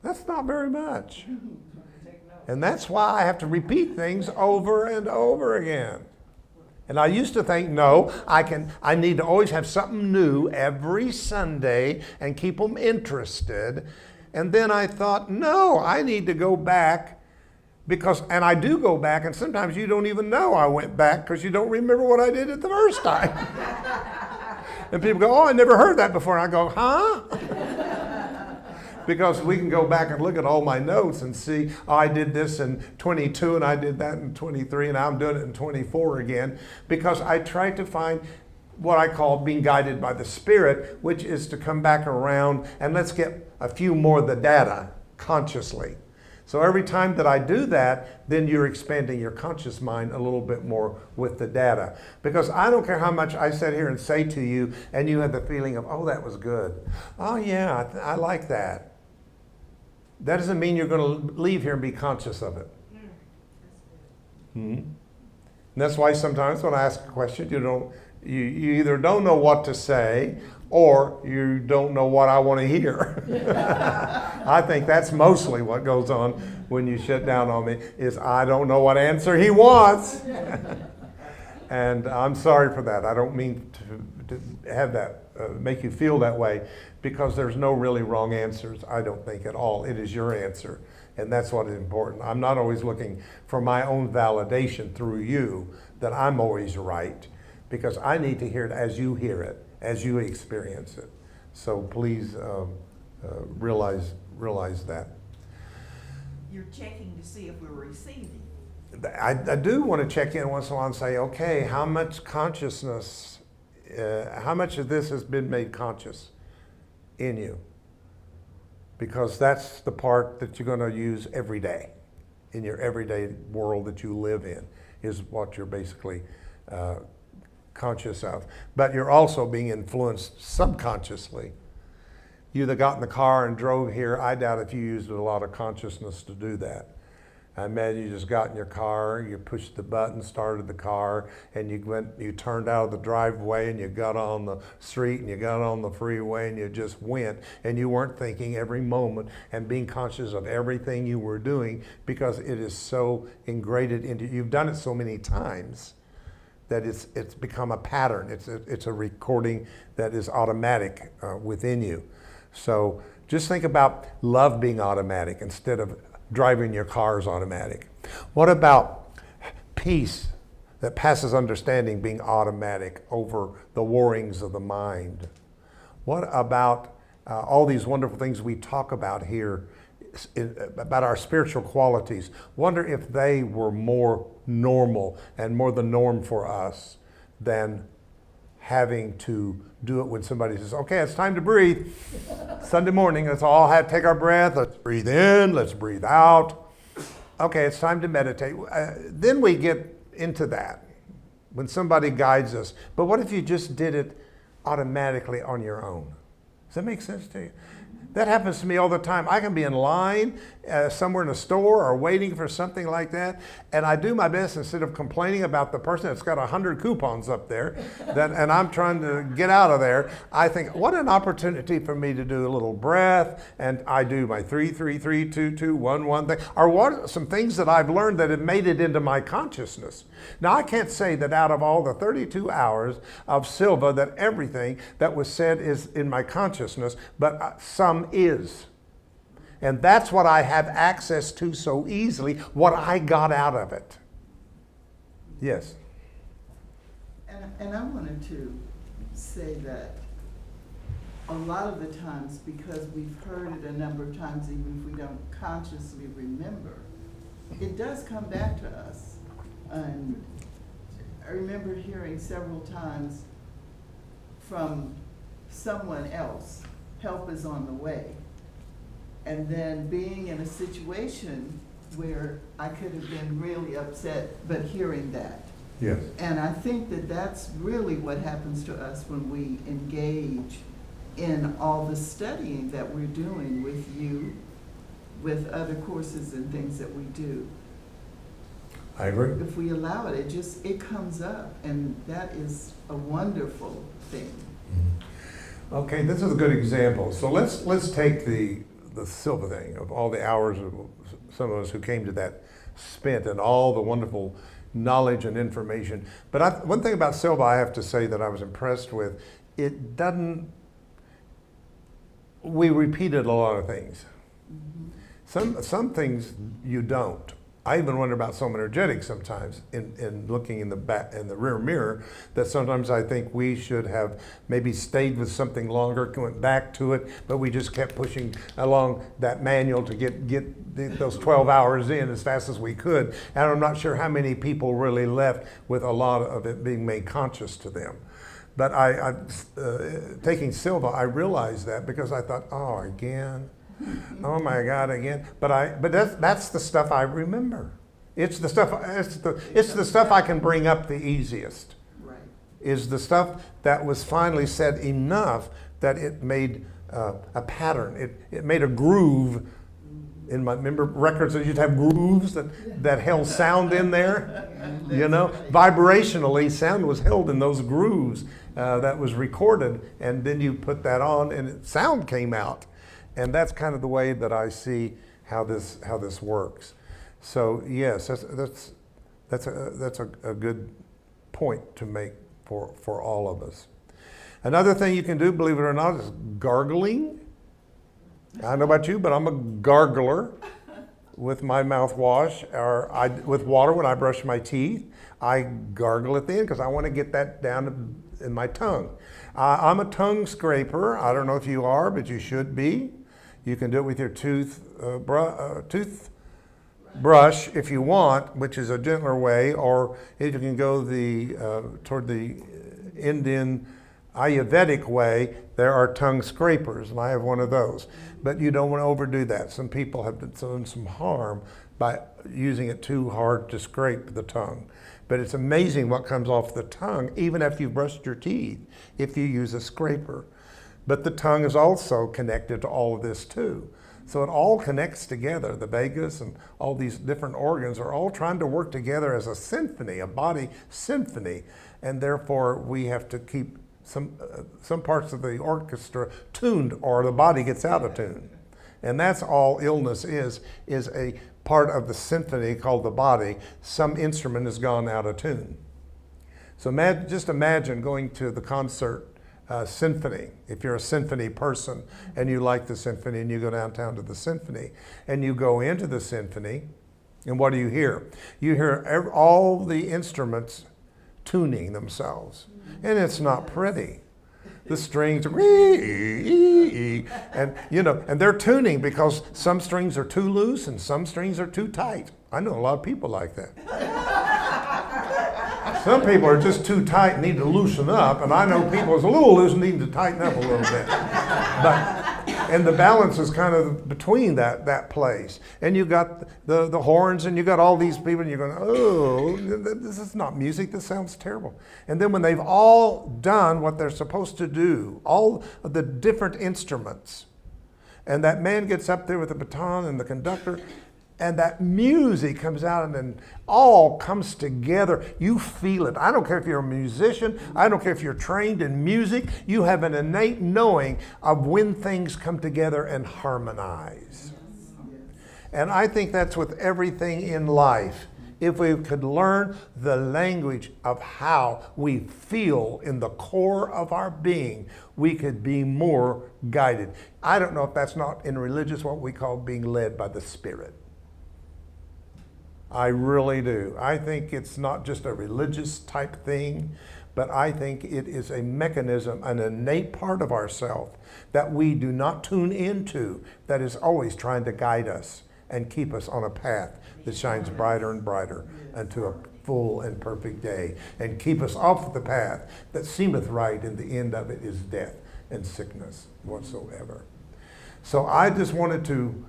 That's not very much. And that's why I have to repeat things over and over again. And I used to think, no, I need to always have something new every Sunday and keep them interested. And then I thought, no, I need to go back and I do go back, and sometimes you don't even know I went back because you don't remember what I did it the first time. And people go, oh, I never heard that before. And I go, huh? Because we can go back and look at all my notes and see, oh, I did this in 22 and I did that in 23 and I'm doing it in 24 again. Because I try to find what I call being guided by the Spirit, which is to come back around and let's get a few more of the data consciously. So every time that I do that, then you're expanding your conscious mind a little bit more with the data. Because I don't care how much I sit here and say to you, and you have the feeling of, oh, that was good. Oh, yeah, I like that. That doesn't mean you're going to leave here and be conscious of it. Mm-hmm. And that's why sometimes when I ask a question, you either don't know what to say or you don't know what I want to hear. I think that's mostly what goes on when you shut down on me, is I don't know what answer he wants. And I'm sorry for that. I don't mean to have that make you feel that way, because there's no really wrong answers, I don't think, at all. It is your answer, and that's what is important. I'm not always looking for my own validation through you that I'm always right, because I need to hear it as you hear it, as you experience it. So please realize that. You're checking to see if we're receiving. I do want to check in once in a while and say, okay, how much consciousness, how much of this has been made conscious in you? Because that's the part that you're going to use every day. in your everyday world that you live in is what you're basically conscious of. But you're also being influenced subconsciously. You that got in the car and drove here, I doubt if you used a lot of consciousness to do that. I imagine you just got in your car, you pushed the button, started the car, and you turned out of the driveway and you got on the street and you got on the freeway and you just went, and you weren't thinking every moment and being conscious of everything you were doing because it is so ingrained into you. You've done it so many times that it's become a pattern. It's a recording that is automatic within you. So just think about love being automatic instead of driving your car is automatic. What about peace that passes understanding being automatic over the worryings of the mind? What about all these wonderful things we talk about here about our spiritual qualities? Wonder if they were more normal and more the norm for us than having to do it when somebody says, okay, it's time to breathe. Sunday morning, let's all take our breath. Let's breathe in, let's breathe out. Okay, it's time to meditate. Then we get into that when somebody guides us. But what if you just did it automatically on your own? Does that make sense to you? That happens to me all the time. I can be in line somewhere in a store or waiting for something like that, and I do my best instead of complaining about the person that's got 100 coupons up there, and I'm trying to get out of there. I think, what an opportunity for me to do a little breath, and I do my 3, 3, 3, 2, 2, 1, 1 thing, or what some things that I've learned that have made it into my consciousness. Now, I can't say that out of all the 32 hours of Silva that everything that was said is in my consciousness, but some is. And that's what I have access to so easily, what I got out of it. Yes. And I wanted to say that a lot of the times, because we've heard it a number of times, even if we don't consciously remember, it does come back to us. And I remember hearing several times from someone else, help is on the way. And then being in a situation where I could have been really upset, but hearing that. Yes. And I think that that's really what happens to us when we engage in all the studying that we're doing with you, with other courses and things that we do. I agree. If we allow it, it comes up, and that is a wonderful thing. Okay, this is a good example. So let's take the Silva thing of all the hours of some of us who came to that spent and all the wonderful knowledge and information. But one thing about Silva I have to say that I was impressed with, it doesn't, we repeated a lot of things. Some things you don't. I even wonder about Soma Energetics sometimes in looking in the rear mirror, that sometimes I think we should have maybe stayed with something longer, went back to it, but we just kept pushing along that manual to get those 12 hours in as fast as we could. And I'm not sure how many people really left with a lot of it being made conscious to them. But taking Silva, I realized that because I thought, oh, again. Oh my God, again! But that's the stuff I remember. It's the stuff. It's the stuff I can bring up the easiest. Right. Is the stuff that was finally said enough that it made a pattern. It made a groove. In my remember records that you'd have grooves that held sound in there. You know, vibrationally, sound was held in those grooves that was recorded, and then you put that on, and sound came out. And that's kind of the way that I see how this works. So yes, that's a good point to make for all of us. Another thing you can do, believe it or not, is gargling. I don't know about you, but I'm a gargler with my mouthwash, or with water when I brush my teeth. I gargle at the end because I want to get that down in my tongue. I'm a tongue scraper. I don't know if you are, but you should be. You can do it with your toothbrush if you want, which is a gentler way, or if you can go toward the Indian Ayurvedic way, there are tongue scrapers, and I have one of those. But you don't want to overdo that. Some people have done some harm by using it too hard to scrape the tongue. But it's amazing what comes off the tongue, even after you've brushed your teeth, if you use a scraper. But the tongue is also connected to all of this too. So it all connects together. The vagus and all these different organs are all trying to work together as a symphony, a body symphony. And therefore we have to keep some parts of the orchestra tuned, or the body gets out of tune. And that's all illness is a part of the symphony called the body. Some instrument has gone out of tune. So just imagine going to the concert symphony. If you're a symphony person and you like the symphony and you go downtown to the symphony and you go into the symphony, and what do you hear? You hear all the instruments tuning themselves. And it's not pretty. The strings are and and they're tuning because some strings are too loose and some strings are too tight. I know a lot of people like that. Some people are just too tight and need to loosen up, and I know people who's a little loose and need to tighten up a little bit. And the balance is kind of between that place. And you got the horns, and you got all these people, and you're going, oh, this is not music, this sounds terrible. And then when they've all done what they're supposed to do, all of the different instruments, and that man gets up there with the baton and the conductor, and that music comes out and then all comes together. You feel it. I don't care if you're a musician. I don't care if you're trained in music. You have an innate knowing of when things come together and harmonize. And I think that's with everything in life. If we could learn the language of how we feel in the core of our being, we could be more guided. I don't know if that's not in religious what we call being led by the Spirit. I really do. I think it's not just a religious type thing, but I think it is a mechanism, an innate part of ourselves that we do not tune into, that is always trying to guide us and keep us on a path that shines brighter and brighter unto a full and perfect day, and keep us off the path that seemeth right, and the end of it is death and sickness whatsoever. So I just wanted to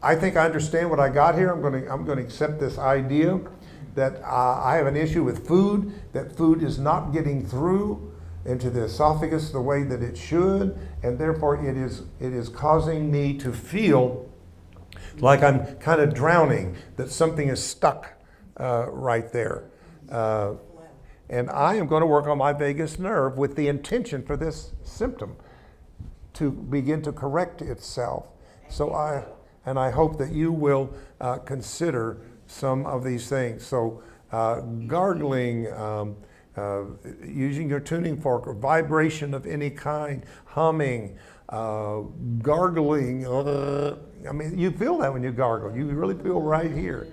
I think I understand what I got here. I'm going to accept this idea that I have an issue with food, that food is not getting through into the esophagus the way that it should, and therefore it is causing me to feel like I'm kind of drowning, that something is stuck right there. And I am going to work on my vagus nerve with the intention for this symptom to begin to correct itself. So I hope that you will consider some of these things. So gargling, using your tuning fork, or vibration of any kind, humming, gargling. I mean, you feel that when you gargle. You really feel right here.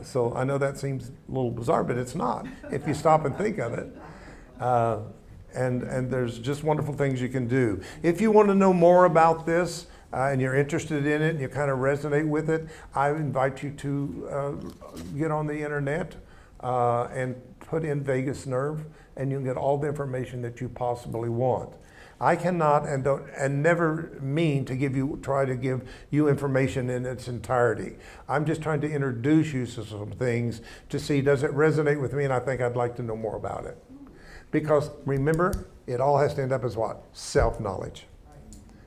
So I know that seems a little bizarre, but it's not if you stop and think of it. And there's just wonderful things you can do. If you want to know more about this, and you're interested in it and you kind of resonate with it, I invite you to get on the internet and put in vagus nerve, and you'll get all the information that you possibly want. I cannot and never mean to try to give you information in its entirety. I'm just trying to introduce you to some things to see, does it resonate with me, and I think I'd like to know more about it. Because remember, it all has to end up as what? Self-knowledge.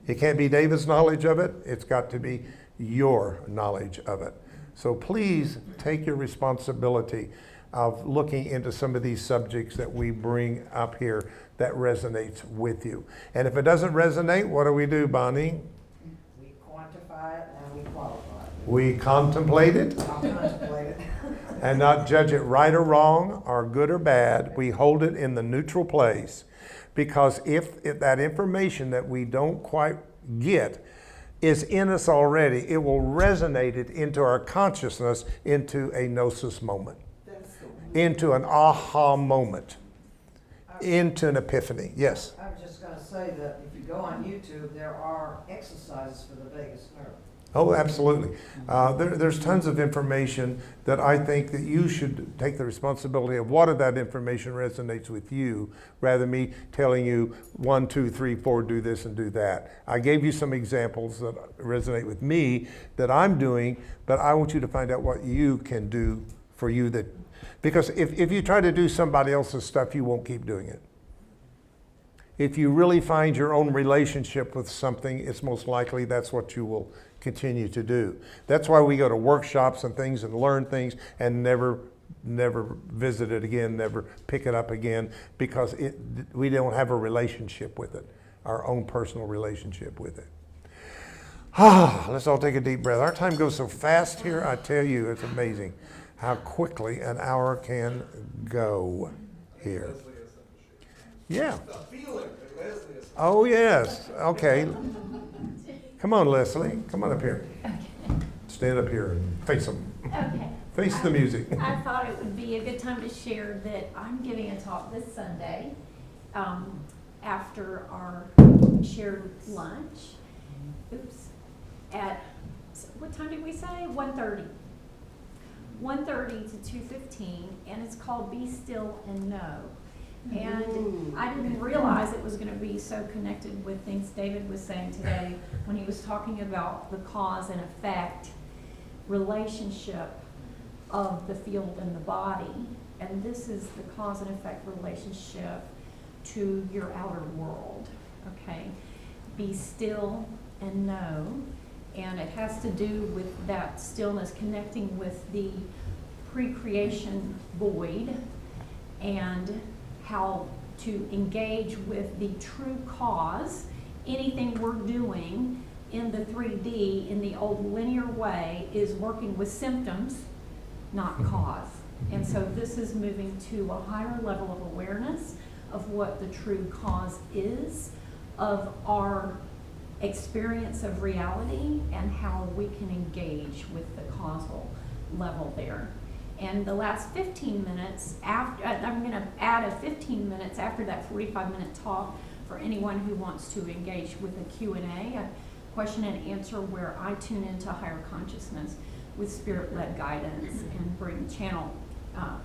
It can't be David's knowledge of it. It's got to be your knowledge of it. So please take your responsibility of looking into some of these subjects that we bring up here that resonates with you. And if it doesn't resonate, what do, Bonnie? We quantify it and we qualify it. We contemplate it. Contemplate it. And not judge it right or wrong or good or bad. We hold it in the neutral place. Because if that information that we don't quite get is in us already, it will resonate it into our consciousness, into a gnosis moment, into an aha moment, into an epiphany. Yes? I was just going to say that if you go on YouTube, there are exercises for the vagus nerve. Oh, absolutely. There's tons of information that I think that you should take the responsibility of what of that information resonates with you, rather than me telling you 1, 2, 3, 4, do this and do that. I gave you some examples that resonate with me that I'm doing, but I want you to find out what you can do for you, that because if you try to do somebody else's stuff, you won't keep doing it. If you really find your own relationship with something, it's most likely that's what you will continue to do. That's why we go to workshops and things and learn things and never visit it again, never pick it up again, because we don't have a relationship with it, our own personal relationship with it. Let's all take a deep breath. Our time goes so fast here, I tell you, it's amazing how quickly an hour can go here. Yeah. Oh, yes. Okay. Come on, Leslie. Come on up here. Okay. Stand up here and face them. Okay. Face the music. I thought it would be a good time to share that I'm giving a talk this Sunday after our shared lunch. Oops. At, what time did we say? 1:30. 1:30 to 2:15, and it's called Be Still and Know. And I didn't realize it was going to be so connected with things David was saying today when he was talking about the cause and effect relationship of the field and the body. And this is the cause and effect relationship to your outer world, okay? Be still and know. And it has to do with that stillness connecting with the pre-creation void and how to engage with the true cause. Anything we're doing in the 3D in the old linear way is working with symptoms, not cause. And so this is moving to a higher level of awareness of what the true cause is of our experience of reality and how we can engage with the causal level there. And the last 15 minutes, after, I'm going to add a 15 minutes after that 45-minute talk for anyone who wants to engage with a Q&A, a question and answer where I tune into higher consciousness with spirit-led guidance and bring channel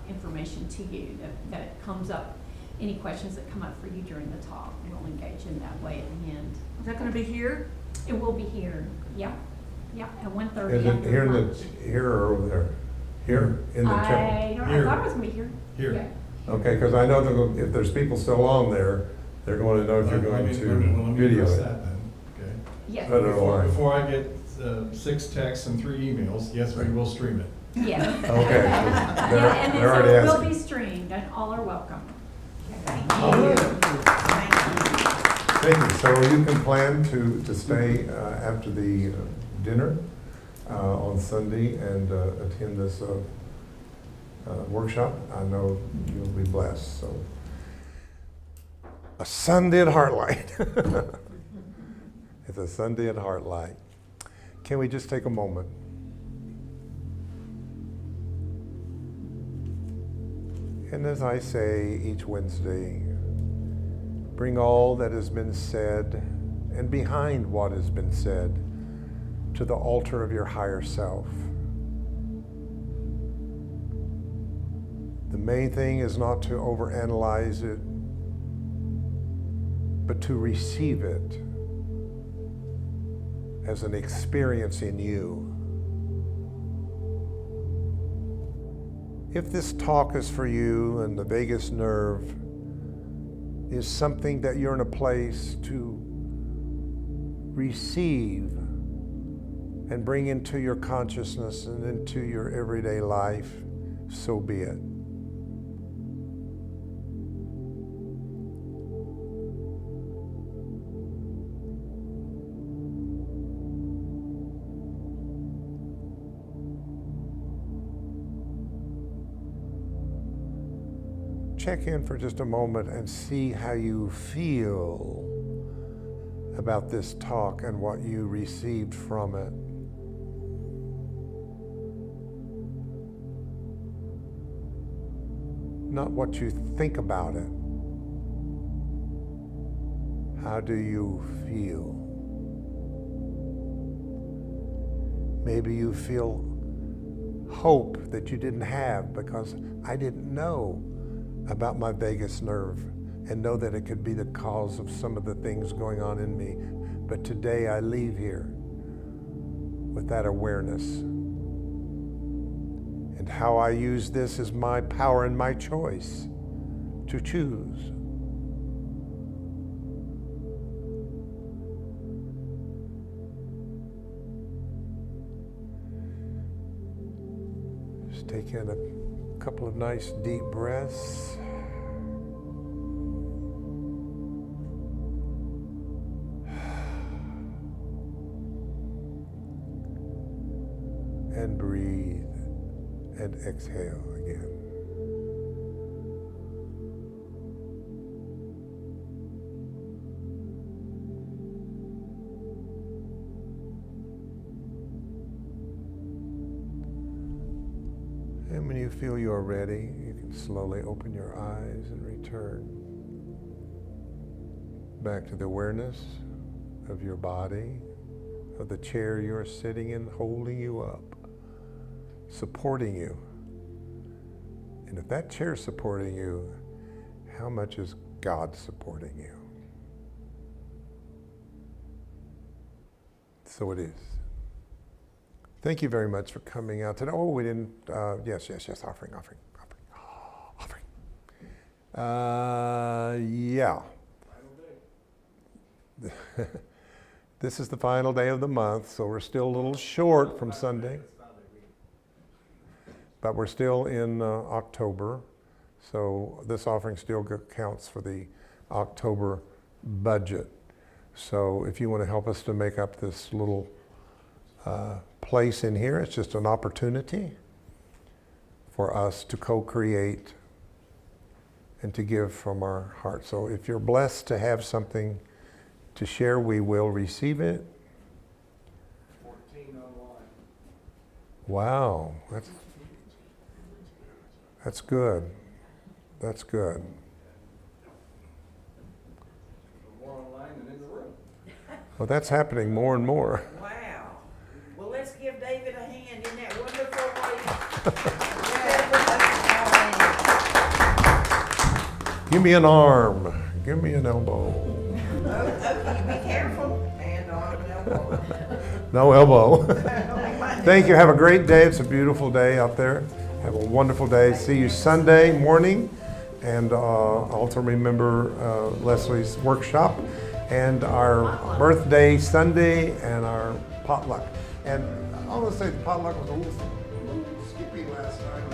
information to you that comes up. Any questions that come up for you during the talk, we'll engage in that way at the end. Is that gonna be here? It will be here, yeah, at 1:30. Is it here, here or over there? Here in the temple? I thought it was gonna be here. Here. Yeah. Okay, because I know that if there's people still on there, they're going to know if you're going to video address it. that then, okay? Yes. I don't know why. Before I get 6 texts and 3 emails, yes, we will stream it. Yes. Okay. Yeah, and They're then already so it will asking. be streamed, and all are welcome. Thank Oh, you. Thank you. Thank you. So you can plan to stay after the dinner on Sunday and attend this workshop. I know you'll be blessed. So a Sunday at HeartLight. It's a Sunday at HeartLight. Can we just take a moment? And as I say each Wednesday, bring all that has been said and behind what has been said to the altar of your higher self. The main thing is not to overanalyze it, but to receive it as an experience in you. If this talk is for you and the vagus nerve is something that you're in a place to receive and bring into your consciousness and into your everyday life, so be it. Check in for just a moment and see how you feel about this talk and what you received from it. Not what you think about it. How do you feel? Maybe you feel hope that you didn't have because I didn't know about my vagus nerve and know that it could be the cause of some of the things going on in me. But today I leave here with that awareness. And how I use this is my power and my choice to choose. Just take in a couple of nice deep breaths. And breathe and exhale again. And when you feel you are ready, you can slowly open your eyes and return back to the awareness of your body, of the chair you're sitting in, holding you up, supporting you. And if that chair's supporting you, how much is God supporting you? So it is. Thank you very much for coming out today. Oh, we didn't, yes, offering. Yeah. This is the final day of the month, so we're still a little short from Sunday. But we're still in October, so this offering still counts for the October budget. So if you want to help us to make up this little place in here, it's just an opportunity for us to co-create and to give from our heart. So if you're blessed to have something to share, we will receive it. 14 online. Wow, that's good. That's good. More online than in the room. Well, that's happening more and more. Wow. Well, let's give David a hand in that wonderful way. Give me an arm. Give me an elbow. Okay, be careful. Hand on an elbow. No elbow. Thank you. Have a great day. It's a beautiful day out there. Have a wonderful day. See you Sunday morning. And also remember Leslie's workshop and our birthday Sunday and our potluck. And I want to say the potluck was a little skippy last night.